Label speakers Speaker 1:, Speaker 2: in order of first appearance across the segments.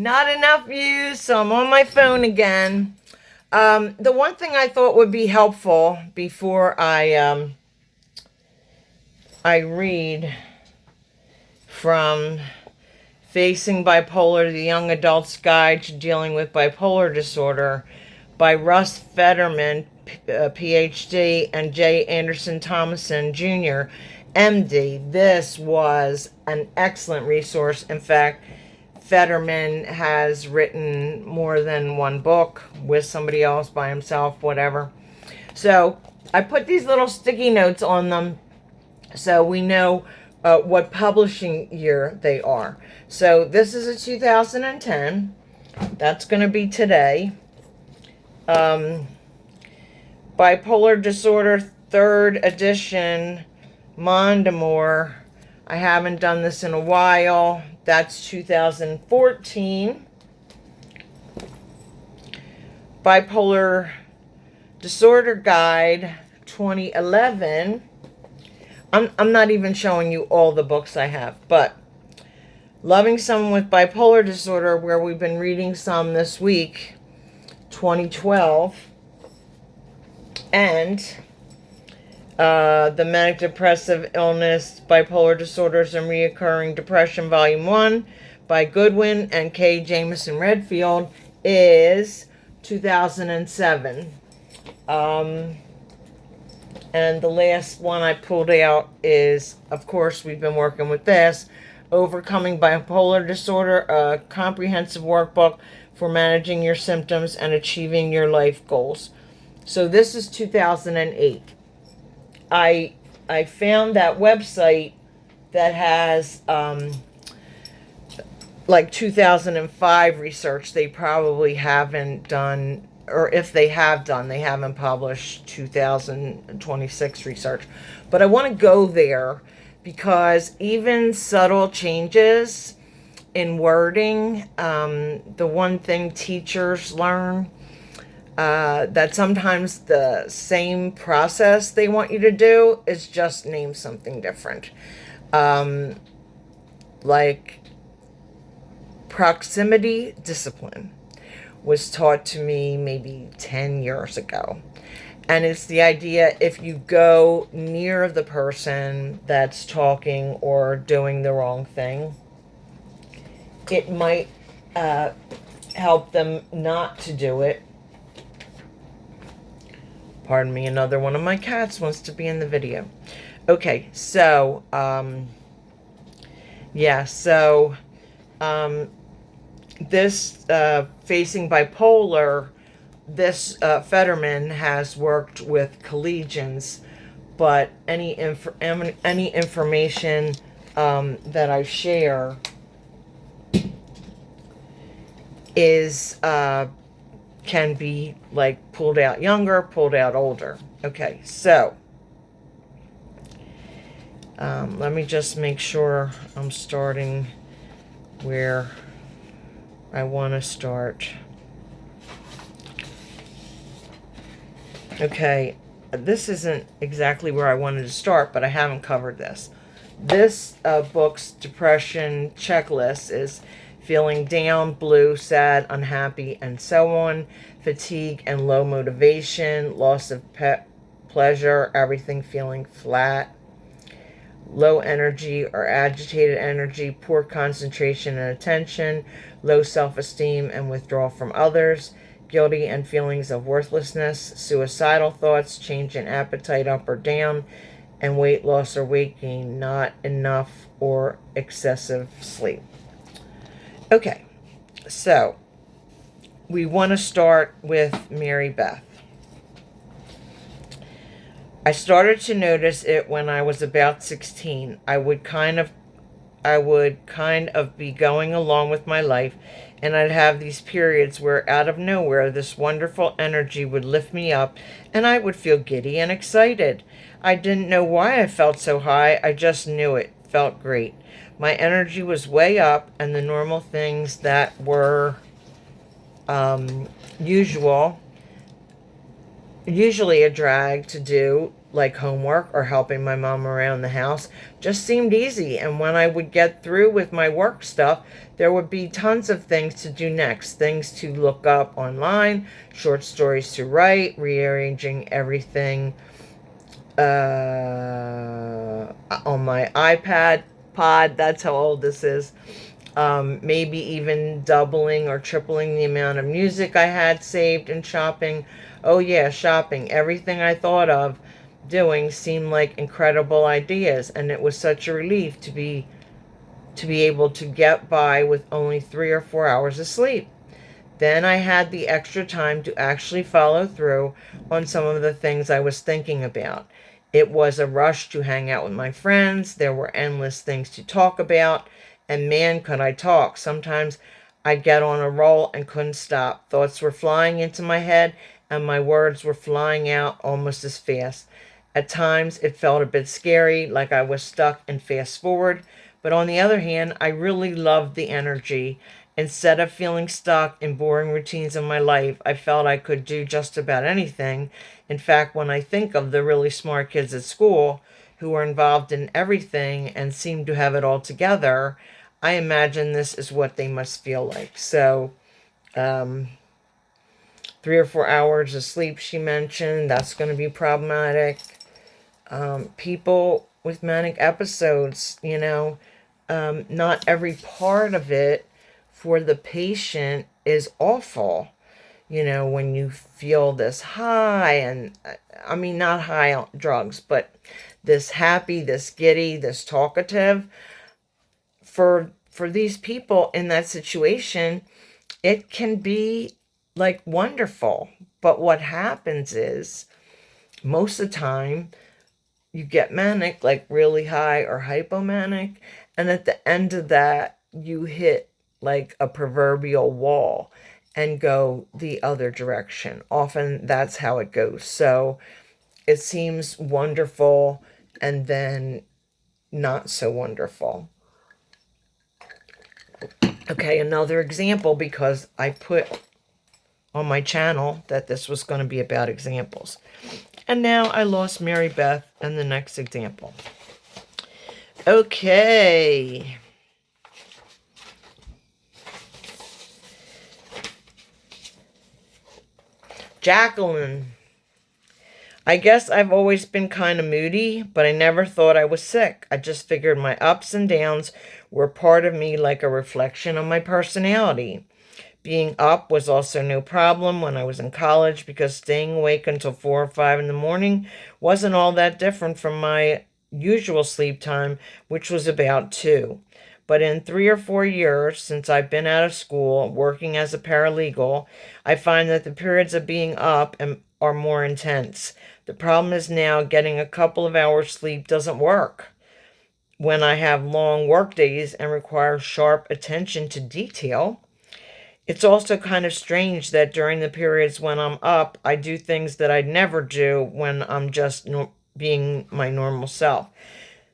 Speaker 1: Not enough views, so I'm on my phone again. The one thing I thought would be helpful before I read from Facing Bipolar, the Young Adult's Guide to Dealing with Bipolar Disorder by Russ Fetterman, PhD, and J. Anderson Thomason, Jr., MD. This was an excellent resource. In fact, Fetterman has written more than one book with somebody else, by himself, whatever. So I put these little sticky notes on them so we know what publishing year they are. So this is a 2010. That's going to be today. Bipolar Disorder 3rd edition, Mondamore. I haven't done this in a while. That's 2014. Bipolar Disorder Guide 2011. I'm not even showing you all the books I have, but Loving Someone with Bipolar Disorder, where we've been reading some this week, 2012. And The Manic Depressive Illness, Bipolar Disorders and Reoccurring Depression, Volume 1 by Goodwin and K. Jamison Redfield is 2007. And the last one I pulled out is, of course, we've been working with this, Overcoming Bipolar Disorder, a comprehensive workbook for managing your symptoms and achieving your life goals. So this is 2008. I found that website that has like 2005 research. They probably haven't done, or if they have done, they haven't published 2026 research. But I want to go there because even subtle changes in wording, the one thing teachers learn, that sometimes the same process they want you to do is just name something different. Like proximity discipline was taught to me maybe 10 years ago. And it's the idea, if you go near the person that's talking or doing the wrong thing, it might help them not to do it. Pardon me, another one of my cats wants to be in the video. Okay, so, this Facing Bipolar, this Fetterman has worked with collegians, but any information that I share is can be like pulled out younger, pulled out older. Okay, so let me just make sure I'm starting where I want to start. Okay, this isn't exactly where I wanted to start, but I haven't covered this. This book's depression checklist is feeling down, blue, sad, unhappy, and so on, fatigue and low motivation, loss of pleasure, everything feeling flat, low energy or agitated energy, poor concentration and attention, low self-esteem and withdrawal from others, guilty and feelings of worthlessness, suicidal thoughts, change in appetite up or down, and weight loss or weight gain, not enough or excessive sleep. Okay, so we want to start with Mary Beth. I started to notice it when I was about 16. I would kind of be going along with my life, and I'd have these periods where out of nowhere this wonderful energy would lift me up and I would feel giddy and excited. I didn't know why I felt so high, I just knew it felt great. My energy was way up, and the normal things that were usually a drag to do like homework or helping my mom around the house just seemed easy. And when I would get through with my work stuff, there would be tons of things to do next, things to look up online, short stories to write, rearranging everything on my iPad pod. That's how old this is. Maybe even doubling or tripling the amount of music I had saved and shopping. Oh yeah, shopping. Everything I thought of doing seemed like incredible ideas, and it was such a relief to be able to get by with only 3 or 4 hours of sleep. Then I had the extra time to actually follow through on some of the things I was thinking about. It was a rush to hang out with my friends. There were endless things to talk about. And man, could I talk. Sometimes I'd get on a roll and couldn't stop. Thoughts were flying into my head and my words were flying out almost as fast. At times it felt a bit scary, like I was stuck in fast forward. But on the other hand, I really loved the energy. Instead of feeling stuck in boring routines in my life, I felt I could do just about anything. In fact, when I think of the really smart kids at school who are involved in everything and seem to have it all together, I imagine this is what they must feel like. So, 3 or 4 hours of sleep, she mentioned, that's going to be problematic. People with manic episodes, not every part of it for the patient is awful. When you feel this high, and I mean, not high on drugs, but this happy, this giddy, this talkative, for these people in that situation, it can be like wonderful. But what happens is most of the time you get manic, like really high or hypomanic, and at the end of that you hit like a proverbial wall and go the other direction. Often that's how it goes. So it seems wonderful and then not so wonderful. Okay, another example, because I put on my channel that this was going to be about examples. And now I lost Mary Beth and the next example. Okay. Jacqueline. I guess I've always been kind of moody, but I never thought I was sick. I just figured my ups and downs were part of me, like a reflection of my personality. Being up was also no problem when I was in college, because staying awake until 4 or 5 in the morning wasn't all that different from my usual sleep time, which was about 2. But in 3 or 4 years since I've been out of school working as a paralegal, I find that the periods of being up are more intense. The problem is now getting a couple of hours sleep doesn't work when I have long work days and require sharp attention to detail. It's also kind of strange that during the periods when I'm up, I do things that I'd never do when I'm just being my normal self.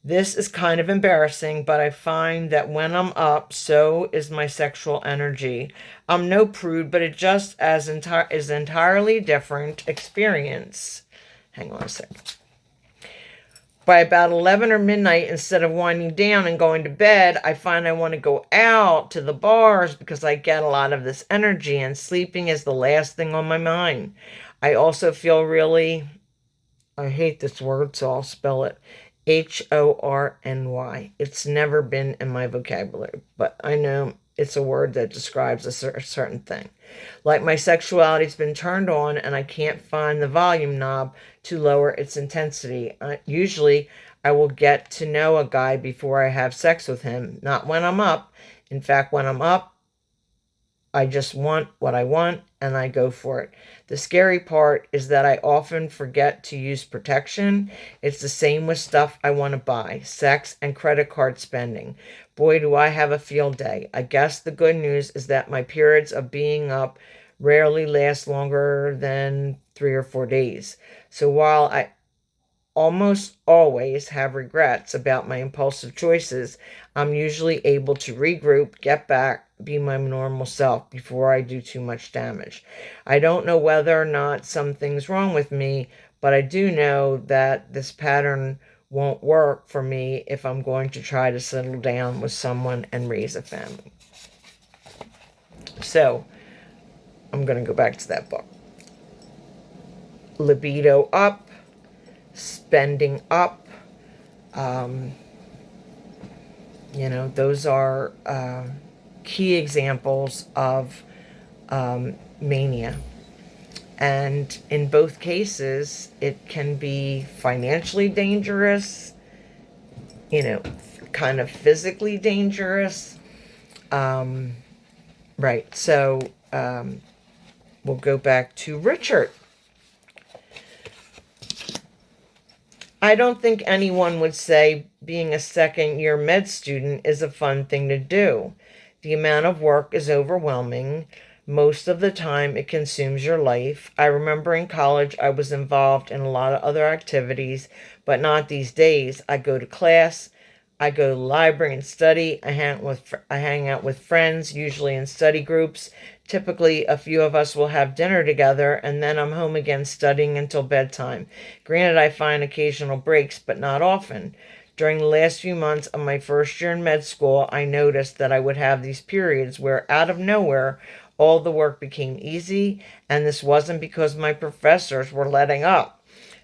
Speaker 1: This is kind of embarrassing, but I find that when I'm up, so is my sexual energy. I'm no prude, but it just is entirely different experience. Hang on a second. By about 11 or midnight, instead of winding down and going to bed, I find I want to go out to the bars because I get a lot of this energy, and sleeping is the last thing on my mind. I also feel really, I hate this word, so I'll spell it, Horny. It's never been in my vocabulary, but I know it's a word that describes a certain thing. Like my sexuality's been turned on and I can't find the volume knob to lower its intensity. Usually I will get to know a guy before I have sex with him, not when I'm up. In fact, when I'm up, I just want what I want and I go for it. The scary part is that I often forget to use protection. It's the same with stuff I want to buy, sex and credit card spending. Boy, do I have a field day. I guess the good news is that my periods of being up rarely last longer than 3 or 4 days. So while I almost always have regrets about my impulsive choices, I'm usually able to regroup, get back, be my normal self before I do too much damage. I don't know whether or not something's wrong with me, But I do know that this pattern won't work for me if I'm going to try to settle down with someone and raise a family. So I'm going to go back to that book. Libido up, spending up. Those are key examples of mania. And in both cases, it can be financially dangerous, kind of physically dangerous. Right. So we'll go back to Richard. I don't think anyone would say being a second-year med student is a fun thing to do. The amount of work is overwhelming. Most of the time, it consumes your life. I remember in college, I was involved in a lot of other activities, but not these days. I go to class, I go to the library and study. I hang out with friends, usually in study groups. Typically, a few of us will have dinner together, and then I'm home again studying until bedtime. Granted, I find occasional breaks, but not often. During the last few months of my first year in med school, I noticed that I would have these periods where, out of nowhere, all the work became easy, and this wasn't because my professors were letting up.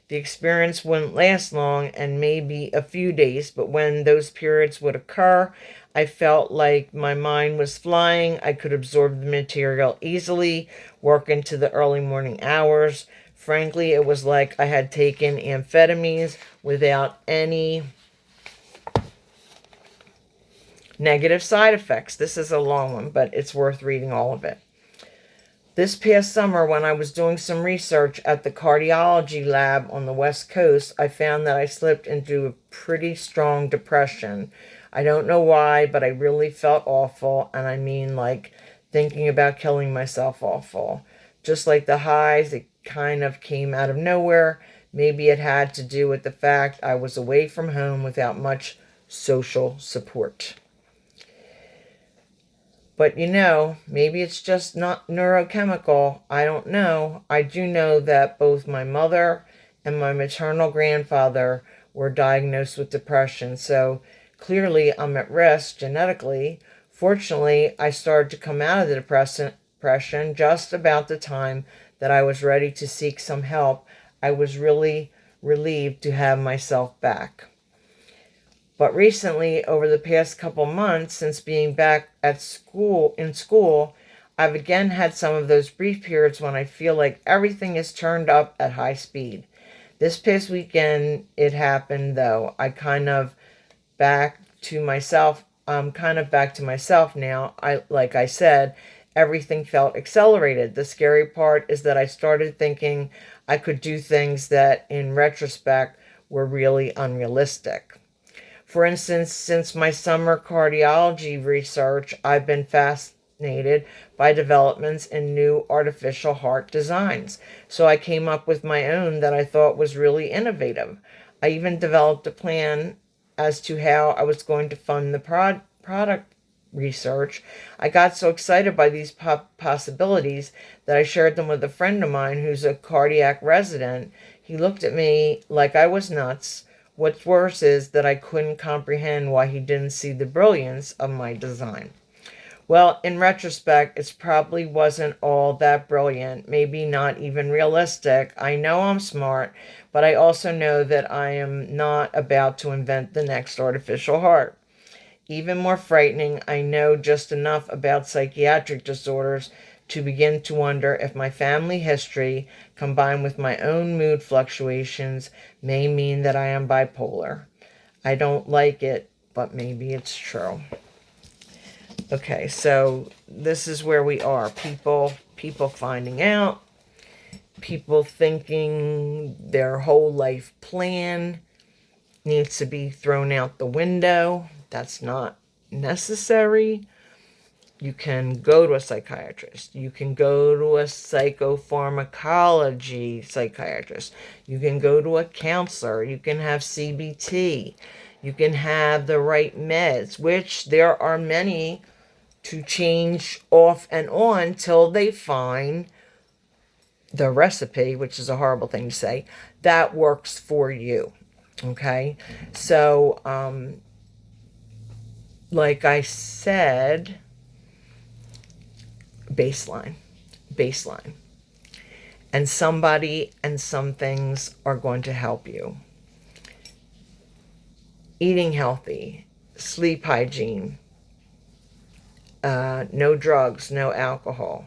Speaker 1: The experience wouldn't last long, and maybe a few days, but when those periods would occur, I felt like my mind was flying. I could absorb the material easily, work into the early morning hours. Frankly, it was like I had taken amphetamines without any negative side effects. This is a long one, but it's worth reading all of it. This past summer, when I was doing some research at the cardiology lab on the West Coast, I found that I slipped into a pretty strong depression. I don't know why, but I really felt awful, and I mean like thinking about killing myself awful. Just like the highs, it kind of came out of nowhere. Maybe it had to do with the fact I was away from home without much social support. But maybe it's just not neurochemical. I don't know. I do know that both my mother and my maternal grandfather were diagnosed with depression. So clearly I'm at risk genetically. Fortunately, I started to come out of the depression just about the time that I was ready to seek some help. I was really relieved to have myself back. But recently, over the past couple months, since being back in school, I've again had some of those brief periods when I feel like everything is turned up at high speed. This past weekend, it happened though. I'm kind of back to myself now. Like I said, everything felt accelerated. The scary part is that I started thinking I could do things that, in retrospect, were really unrealistic. For instance, since my summer cardiology research, I've been fascinated by developments in new artificial heart designs. So I came up with my own that I thought was really innovative. I even developed a plan as to how I was going to fund the product research. I got so excited by these possibilities that I shared them with a friend of mine who's a cardiac resident. He looked at me like I was nuts. What's worse is that I couldn't comprehend why he didn't see the brilliance of my design. Well, in retrospect, it probably wasn't all that brilliant, maybe not even realistic. I know I'm smart, but I also know that I am not about to invent the next artificial heart. Even more frightening, I know just enough about psychiatric disorders to begin to wonder if my family history, combined with my own mood fluctuations, may mean that I am bipolar. I don't like it, but maybe it's true. Okay, so this is where we are. People finding out, people thinking their whole life plan needs to be thrown out the window. That's not necessary. You can go to a psychiatrist. You can go to a psychopharmacology psychiatrist. You can go to a counselor. You can have CBT. You can have the right meds, which there are many to change off and on till they find the recipe, which is a horrible thing to say, that works for you. Okay? So, like I said, baseline. And somebody and some things are going to help you. Eating healthy, sleep hygiene, no drugs, no alcohol.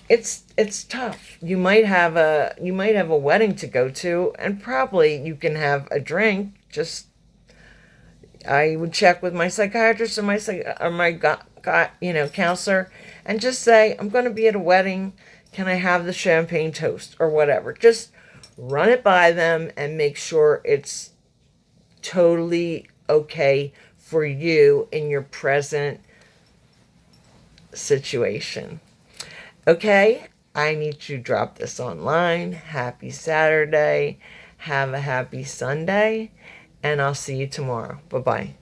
Speaker 1: It's tough. You might have a wedding to go to, and probably you can have a drink. Just I would check with my psychiatrist or my counselor, and just say, I'm going to be at a wedding. Can I have the champagne toast or whatever? Just run it by them and make sure it's totally okay for you in your present situation. Okay, I need to drop this online. Happy Saturday. Have a happy Sunday. And I'll see you tomorrow. Bye-bye.